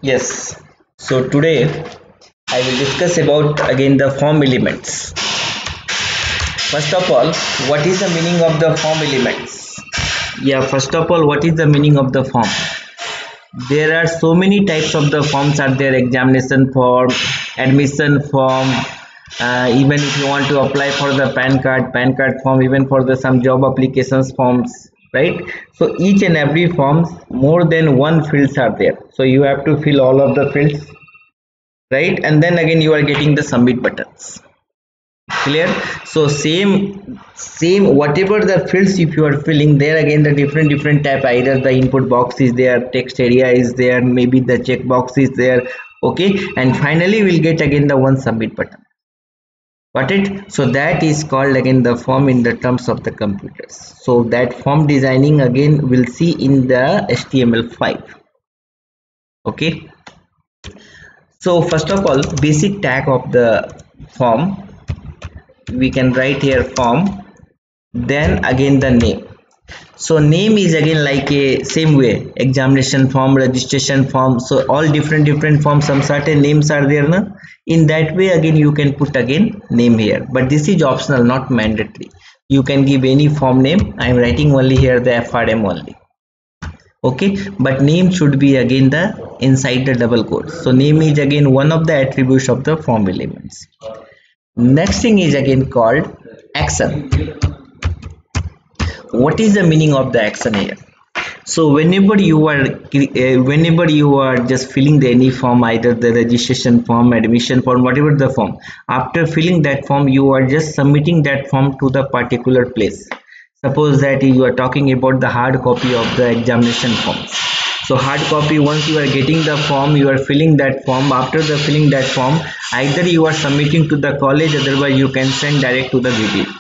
Yes, so today I will discuss about again the form elements. First of all, what is the meaning of the form elements? Yeah, first of all, what is the meaning of the form? There are so many types of the forms are there: examination form, admission form, even if you want to apply for the PAN card form, even for the some job applications forms, right? So each and every forms, more than one fields are there, so you have to fill all of the fields, right? And then again you are getting the submit buttons. Clear? So same whatever the fields if you are filling, there again the different type, either the input box is there, text area is there, maybe the check box is there, okay, and finally we'll get again the one submit button. Got it? So that is called again the form in the terms of the computers. So that form designing again we'll see in the HTML5. Okay, so first of all, basic tag of the form, we can write here form, then again the name. So name is again like a same way, examination form, registration form, so all different forms, some certain names are there, na? In that way again you can put again name here, but this is optional, not mandatory. You can give any form name. I am writing only here the FRM only, okay, but name should be again the inside the double quote. So name is again one of the attributes of the form elements. Next thing is again called action. What is the meaning of the action here? So whenever you are just filling the any form, either the registration form, admission form, whatever the form, after filling that form you are just submitting that form to the particular place. Suppose that you are talking about the hard copy of the examination forms. So hard copy, once you are getting the form, you are filling that form. After the filling that form, either you are submitting to the college, otherwise you can send direct to the VP.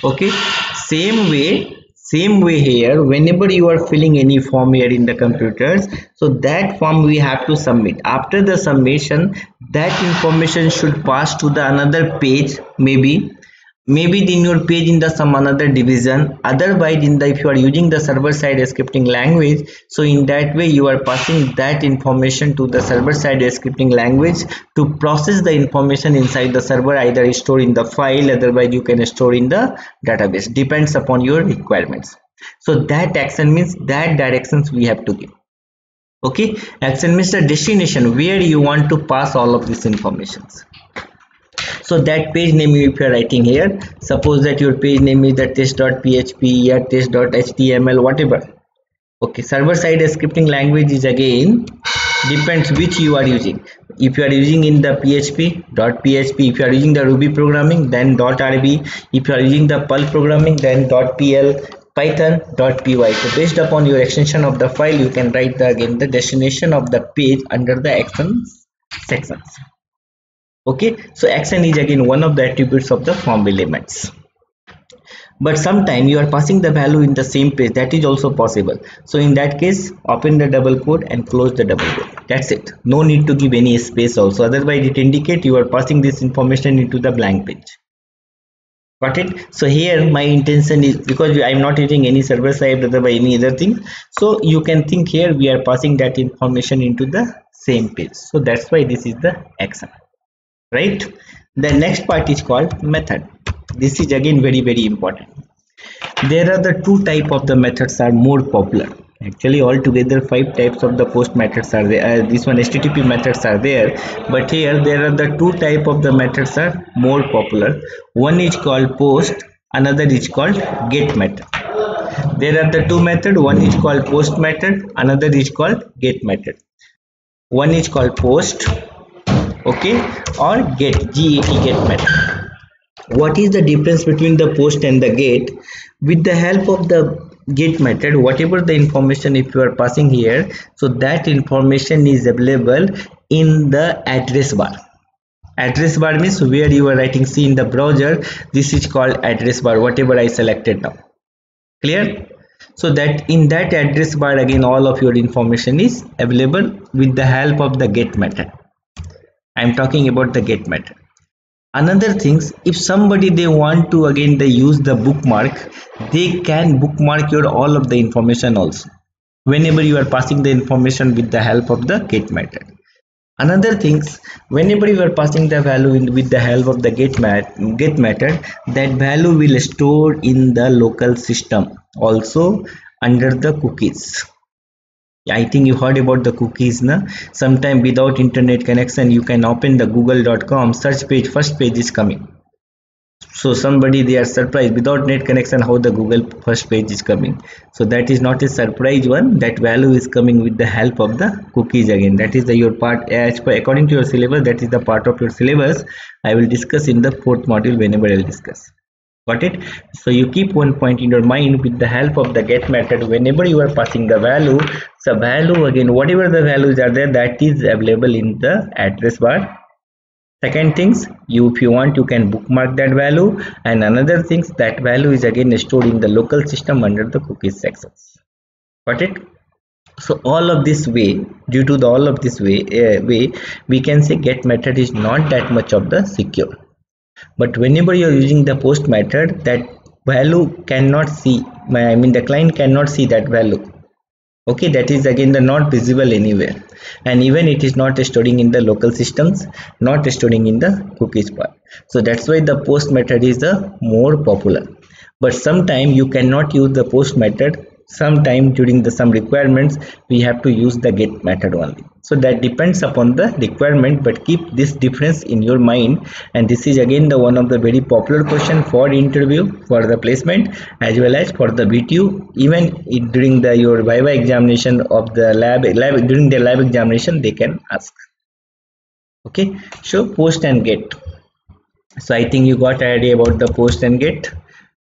Okay, same way here, whenever you are filling any form here in the computers, so that form we have to submit. After the submission, that information should pass to the another page, maybe in your page in the some another division, otherwise in the, if you are using the server side scripting language, so in that way you are passing that information to the server side scripting language to process the information inside the server, either store in the file, otherwise you can store in the database, depends upon your requirements. So that action means that directions we have to give. Okay, action means the destination where you want to pass all of these informations. So that page name if you are writing here, suppose that your page name is the test.php or test.html, whatever. Okay, server side scripting language is again depends which you are using. If you are using in the php, if you are using the Ruby programming, then .rb, if you are using the Perl programming, then .pl, python.py. So based upon your extension of the file, you can write the again the destination of the page under the actions sections. Okay, so action is again one of the attributes of the form elements, but sometimes you are passing the value in the same page, that is also possible. So in that case, open the double quote and close the double quote, that's it. No need to give any space also, otherwise it indicates you are passing this information into the blank page. Got it? So here my intention is, because I am not using any server side or any other thing, so you can think here we are passing that information into the same page, so that's why this is the action. Right? The next part is called method. This is again very important. There are the two type of the methods are more popular. Actually altogether 5 types of the post methods are there. This one HTTP methods are there, but here there are the two type of the methods are more popular. One is called post, another is called get method. There are the two method, one is called post method, another is called get method. One is called post, okay, or get, get method. What is the difference between the post and the get? With the help of the get method, whatever the information if you are passing here, so that information is available in the address bar. Address bar means where you are writing, see in the browser, this is called address bar, whatever I selected now. Clear? So that in that address bar again all of your information is available with the help of the get method. I am talking about the get method. Another things, if somebody they want to again they use the bookmark, they can bookmark your all of the information also whenever you are passing the information with the help of the get method. Another things, whenever you are passing the value in with the help of the get method, that value will store in the local system also under the cookies. I think you heard about the cookies, na? Sometime without internet connection, you can open the google.com search page, first page is coming. So somebody they are surprised without net connection how the Google first page is coming. So that is not a surprise one. That value is coming with the help of the cookies again. That is the your part as per according to your syllabus. That is the part of your syllabus. I will discuss in the fourth module whenever I will discuss. Got it? So you keep one point in your mind with the help of the get method. Whenever you are passing the value, so value again whatever the values are there that is available in the address bar. Second things, you if you want you can bookmark that value, and another things that value is again stored in the local system under the cookies sections. Got it? So all of this way, due to the all of this way we can say get method is not that much of the secure. But whenever you are using the post method, that value cannot see, I mean the client cannot see that value. Okay, that is again the not visible anywhere, and even it is not storing in the local systems, not storing in the cookies part. So that's why the post method is the more popular. But sometime you cannot use the post method, sometime during the some requirements we have to use the get method only. So that depends upon the requirement, but keep this difference in your mind. And this is again the one of the very popular question for interview, for the placement, as well as for the BTU. Even during the your viva examination of the lab during the lab examination they can ask. Okay, so post and get. So I think you got an idea about the post and get.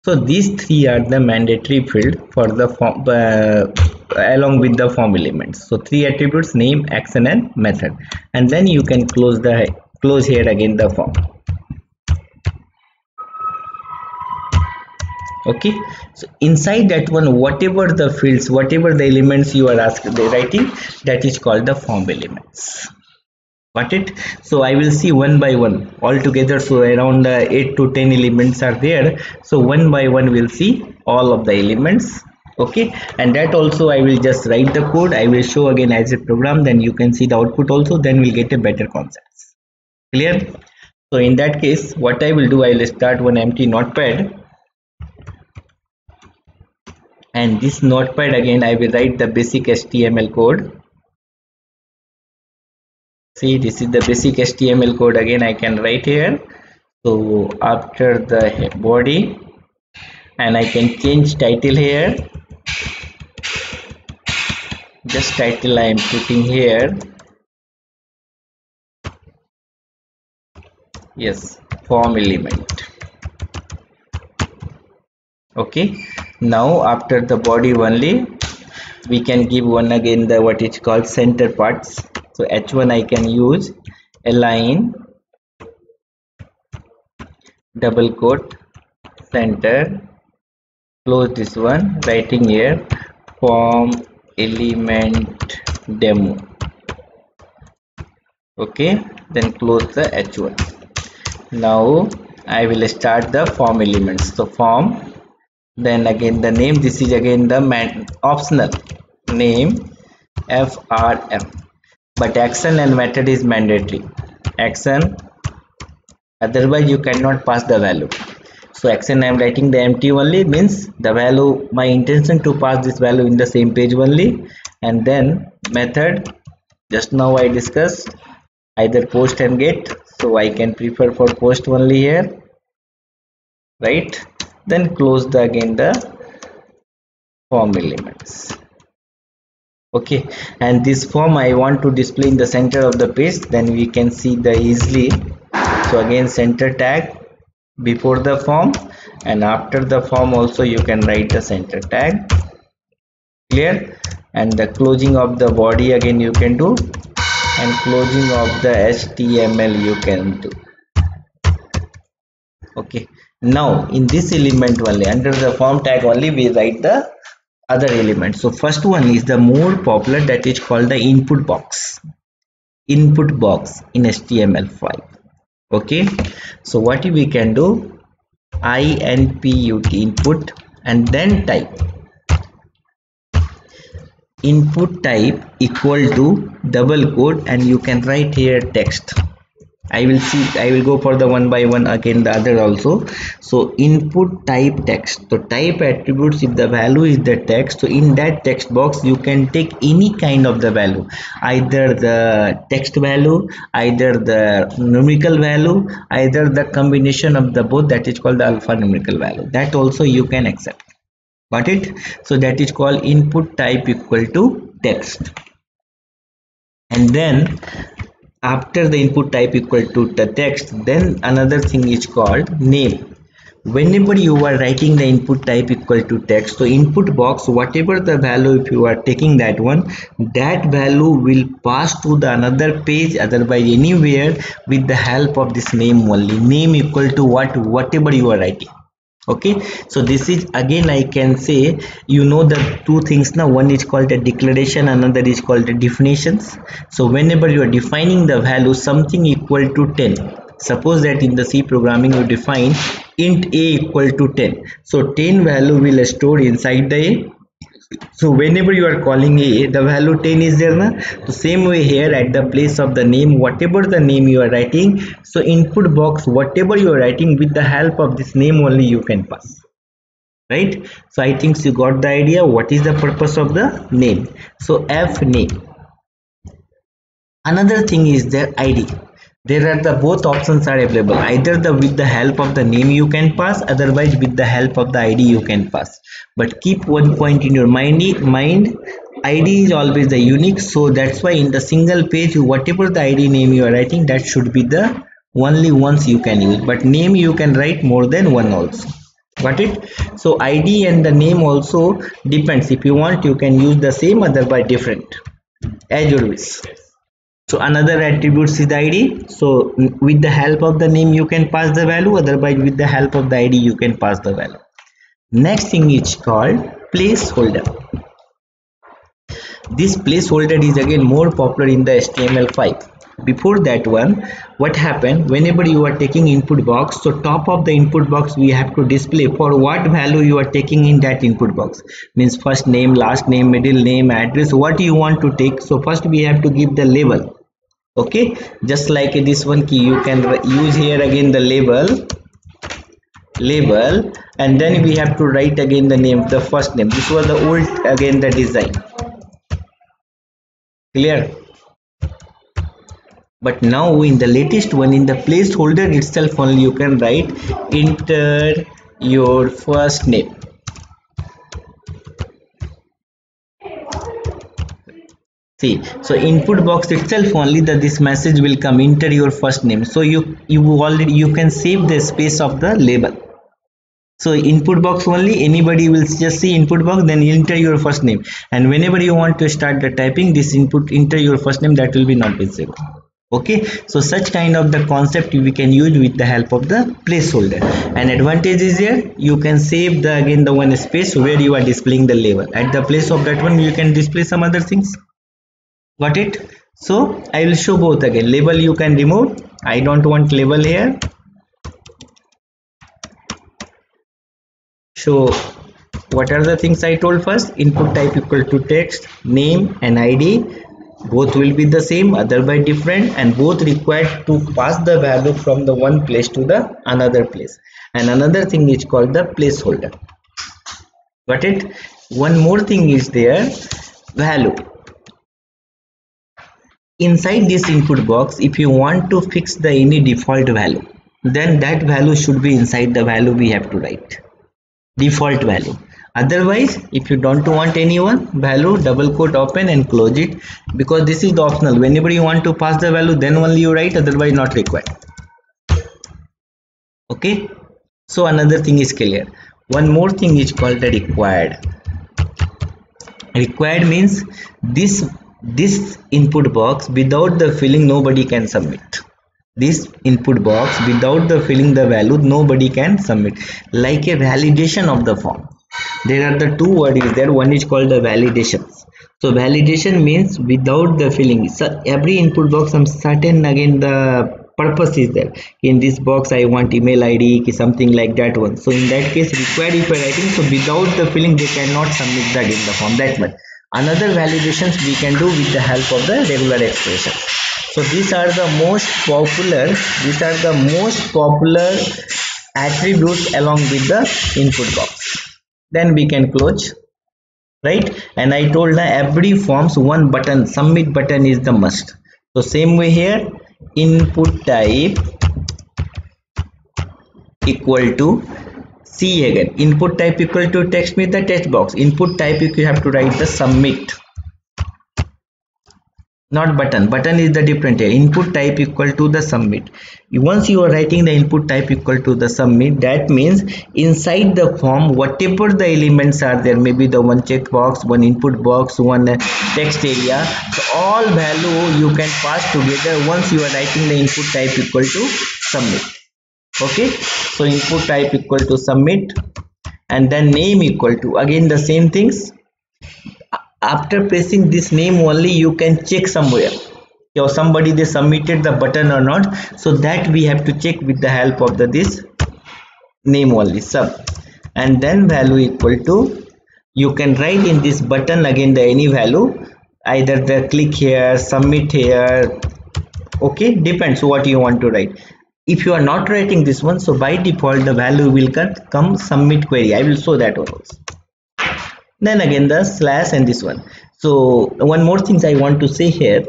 So these three are the mandatory field for the form along with the form elements. So three attributes: name, action, and method. And then you can close here again the form. Okay, so inside that one, whatever the fields, whatever the elements you are writing, that is called the form elements. Got it? So I will see one by one all together. So around 8 to 10 elements are there. So one by one we'll see all of the elements. Okay, and that also I will just write the code. I will show again as a program, then you can see the output also, then we'll get a better concept. Clear? So in that case what I will do, I will start one empty notepad, and this notepad again I will write the basic HTML code. See, this is the basic HTML code again I can write here. So after the body, and I can change title here, just title I am putting here, yes, form element. Okay, now after the body only we can give one again the what is called center parts. So h1 I can use align double quote center, close this one, writing here form element demo. Okay, then close the h1. Now I will start the form elements. So form, then again the name, this is again the optional name frm, but action and method is mandatory. Action, otherwise you cannot pass the value. So action I am writing the empty only, means the value, my intention to pass this value in the same page only. And then method, just now I discussed either post and get, so I can prefer for post only here, right? Then close the again the form elements. Okay, and this form I want to display in the center of the page, then we can see the easily. So again center tag before the form, and after the form also you can write the center tag. Clear? And the closing of the body again you can do, and closing of the HTML you can do. Okay, now in this element only, under the form tag only we write the other elements. So first one is the more popular, that is called the input box. Input box in HTML5. Okay, so what we can do, input input, and then type input type equal to double quote, and you can write here text. I will go for the one by one again, the other also. So input type text. So type attributes, if the value is the text, so in that text box you can take any kind of the value, either the text value, either the numerical value, either the combination of the both, that is called the alphanumerical value. That also you can accept. Got it? So that is called input type equal to text. And then after the input type equal to the text, then another thing is called name. Whenever you are writing the input type equal to text, so input box, whatever the value, if you are taking that one, that value will pass to the another page, otherwise anywhere, with the help of this name only. Name equal to whatever you are writing. Okay, so this is again, I can say, you know, the two things now. One is called a declaration, another is called a definitions. So whenever you are defining the value something equal to 10, suppose that in the C programming you define int a equal to 10, so 10 value will store inside the a. So whenever you are calling a, the value 10 is there na? So same way here, at the place of the name, whatever the name you are writing, so input box, whatever you are writing, with the help of this name only you can pass, right? So I think you got the idea what is the purpose of the name. So f name. Another thing is the id. There are the both options are available, either the with the help of the name you can pass, otherwise with the help of the id you can pass. But keep one point in your mind, id is always the unique. So that's why in the single page, whatever the id name you are writing, that should be the only ones you can use, but name you can write more than one also. Got it? So id and the name also depends. If you want, you can use the same, otherwise different, as your wish. So another attributes is the id. So with the help of the name you can pass the value, otherwise with the help of the id you can pass the value. Next thing is called placeholder. This placeholder is again more popular in the HTML5. Before that one, what happened, whenever you are taking input box, so top of the input box we have to display for what value you are taking in that input box, means first name, last name, middle name, address, what you want to take. So first we have to give the label. Okay, just like this one key, you can use here again the label, and then we have to write again the name, the first name. This was the old, again the design. Clear? But now in the latest one, in the placeholder itself only you can write enter your first name. See, so input box itself only that this message will come, enter your first name. So you can save the space of the label. So input box only, anybody will just see input box, then enter your first name, and whenever you want to start the typing, this input enter your first name, that will be not visible. Okay, so such kind of the concept we can use with the help of the placeholder. And advantage is here, you can save the again the one space where you are displaying the label. At the place of that one you can display some other things. Got it? So I will show both again. Label you can remove, I don't want label here. So what are the things I told first? Input type equal to text, name and id, both will be the same, otherwise different, and both required to pass the value from the one place to the another place. And another thing is called the placeholder. Got it? One more thing is there, value. Inside this input box, if you want to fix the any default value, then that value should be inside the value we have to write, default value. Otherwise, if you don't want anyone value, double quote open and close it, because this is the optional. Whenever you want to pass the value, then only you write, otherwise not required. Okay, so another thing is clear. One more thing is called the required. Required means this input box, without the filling nobody can submit. This input box, without the filling the value, nobody can submit, like a validation of the form. There are the two words is there. One is called the validations. So validation means without the filling. So every input box some certain again the purpose is there. In this box I want email ID something like that one. So in that case required if you are writing, so without the filling they cannot submit that in the form, that much. Another validations we can do with the help of the regular expression. So these are the most popular, attributes along with the input box. Then we can close, right? And I told now every forms one button, submit button is the must. So same way here, input type equal to, see again, input type equal to text means the text box. Input type you have to write the submit, not button. Button is the different here. Input type equal to the submit. Once you are writing the input type equal to the submit, that means inside the form whatever the elements are there, maybe the one checkbox, one input box, one text area, so all value you can pass together once you are writing the input type equal to submit. Okay, so input type equal to submit, and then name equal to, again the same things. After pressing this name only you can check somewhere or somebody they submitted the button or not, so that we have to check with the help of this name only, sub, and then value equal to, you can write in this button again the any value, either the click here, submit here. Okay, depends what you want to write. If you are not writing this one, so by default the value will come submit query. I will show that one also. Then again the slash and this one. So one more things I want to say here,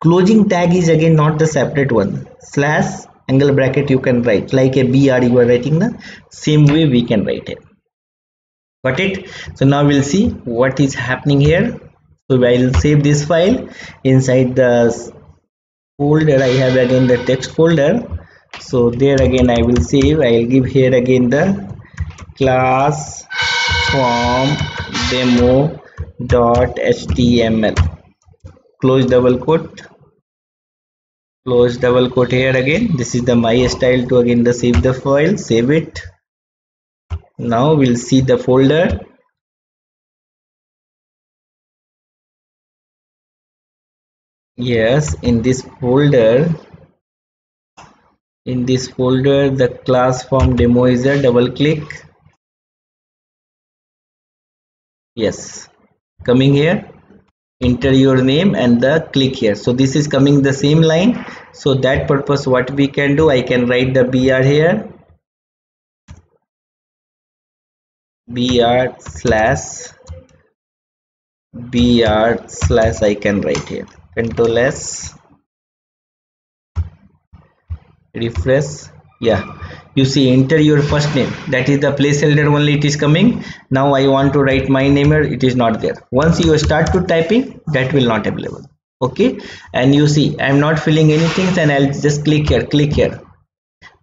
closing tag is again not the separate one. Slash angle bracket you can write like a BR you are writing, the same way we can write it. Got it? So now we'll see what is happening here. So I'll save this file. Inside the folder I have again the text folder. So there again I will save. I'll give here again the class form demo.html, close double quote, close double quote. Here again this is the my style to again the save the file, save it. Now we'll see the folder. Yes, in this folder the class form demo is there. Double click. Yes, coming here, enter your name and the click here. So this is coming the same line. So that purpose what we can do, I can write the BR here, BR slash I can write here, Control S, refresh. Yeah, you see enter your first name, that is the placeholder only it is coming. Now I want to write my name here, it is not there. Once you start to typing, that will not available. Okay, and you see I am not filling anything, and I'll just click here,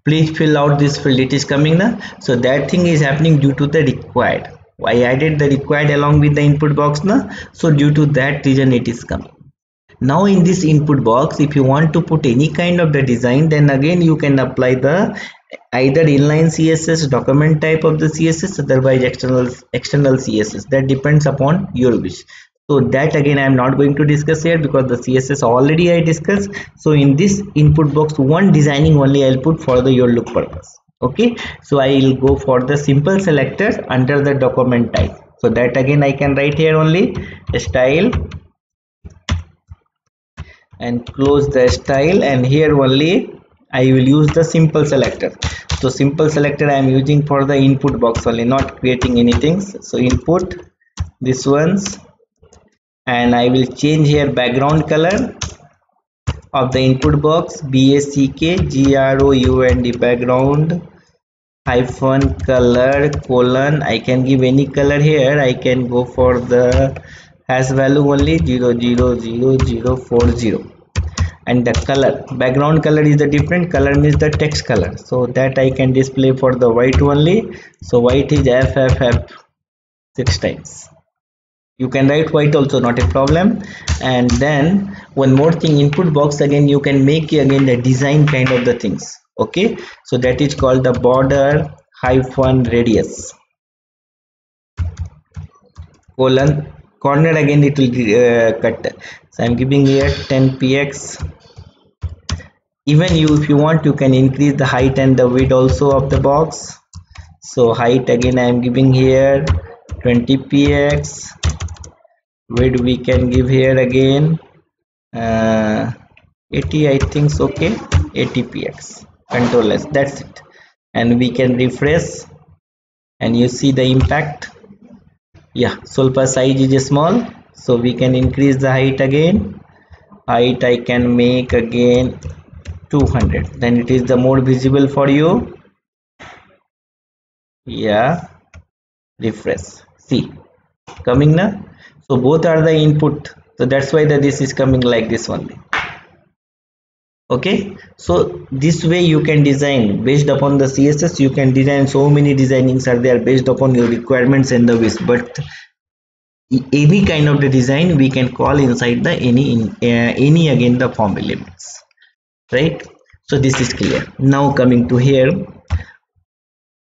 please fill out this field, it is coming now. So that thing is happening due to the required. I added the required along with the input box now, so due to that reason it is coming. Now in this input box, if you want to put any kind of the design, then again you can apply the either inline CSS, document type of the CSS, otherwise external CSS. That depends upon your wish. So that again I am not going to discuss here because the CSS already I discussed. So in this input box one designing only I'll put for the your look purpose. Okay, so I will go for the simple selector under the document type. So that again I can write here only style and close the style, and here only I will use the simple selector. So simple selector I am using for the input box only, not creating anything. So input this ones, and I will change here background color of the input box, BACKGROUND, background hyphen color colon. I can give any color here. I can go for the hash value only 0000040, and the color background color is the different color, means the text color, so that I can display for the white only. So white is FFF 6 times. You can write white also, not a problem. And then one more thing, input box again you can make again the design kind of the things. Okay, so that is called the border hyphen radius. colon corner, again it will cut. So I'm giving here 10px. Even you, if you want, you can increase the height and the width also of the box. So height again I am giving here 20px. Width we can give here again 80, I think so, okay, 80px. Control S, that's it. And we can refresh, and you see the impact. Yeah, Solpa size is small, so we can increase the height again. Height I can make again 200, then it is the more visible for you. Yeah, refresh, see, coming now. So both are the input, so that's why this is coming like this only. Okay, so this way you can design based upon the CSS. You can design so many designings are there based upon your requirements and the wish, but any kind of the design we can call inside the any again the form elements, right? So this is clear. Now coming to here,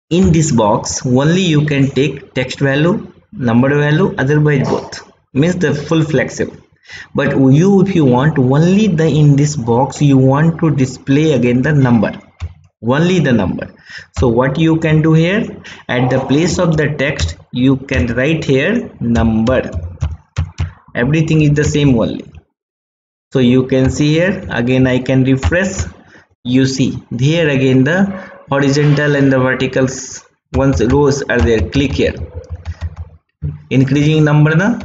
in this box only you can take text value, number value, otherwise both, means the full flexible. But you, if you want only the in this box you want to display again the number, only the number. So what you can do here, at the place of the text you can write here number, everything is the same only. So you can see here again I can refresh, you see here again the horizontal and the verticals once rows are there. Click here, increasing number na,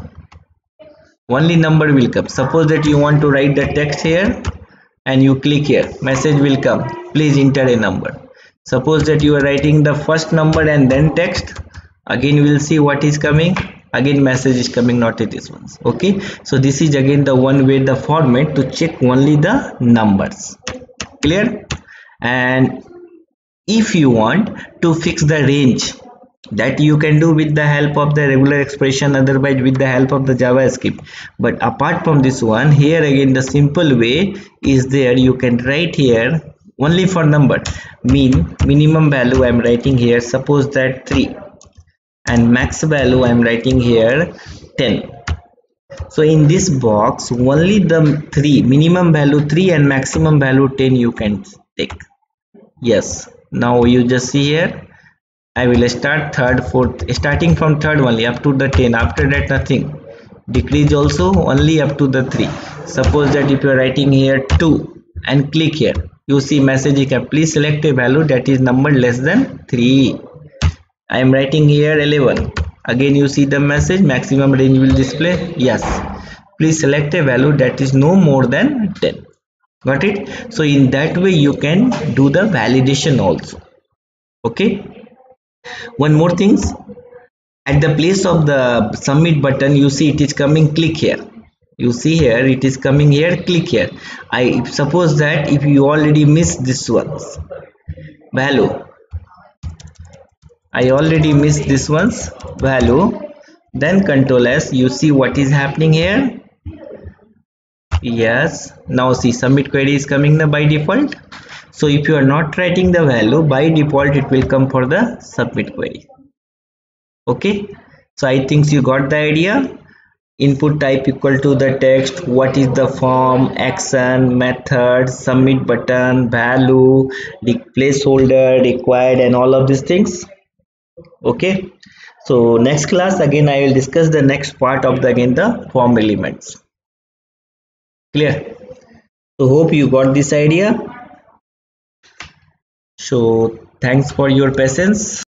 only number will come. Suppose that you want to write the text here and you click here, message will come, please enter a number. Suppose that you are writing the first number and then text, again we will see what is coming, again message is coming, not this ones. Okay, so this is again the one way the format to check only the numbers. Clear? And if you want to fix the range, that you can do with the help of the regular expression, otherwise with the help of the JavaScript. But apart from this one, here again the simple way is there. You can write here only for number, minimum value I am writing here, suppose that 3, and max value I am writing here 10. So in this box only the 3, minimum value 3 and maximum value 10 you can take. Yes, now you just see here I will start third, fourth, starting from third only up to the 10. After that nothing. Decrease also only up to the 3. Suppose that if you are writing here 2 and click here, you see message can please select a value that is number less than 3. I am writing here 11. Again you see the message, maximum range will display. Yes. Please select a value that is no more than 10. Got it? So in that way you can do the validation also. Okay. One more things, at the place of the submit button you see it is coming, click here, you see here it is coming here, click here. I suppose that if you already missed this one's value, I already missed this one's value, then control S, you see what is happening here. Yes, now see submit query is coming by default. So if you are not writing the value, by default it will come for the submit query. Okay, so I think you got the idea. Input type equal to the text, what is the form, action, method, submit button, value, the placeholder required, and all of these things. Okay, so next class again I will discuss the next part of the again the form elements. Clear? So hope you got this idea. So thanks for your patience.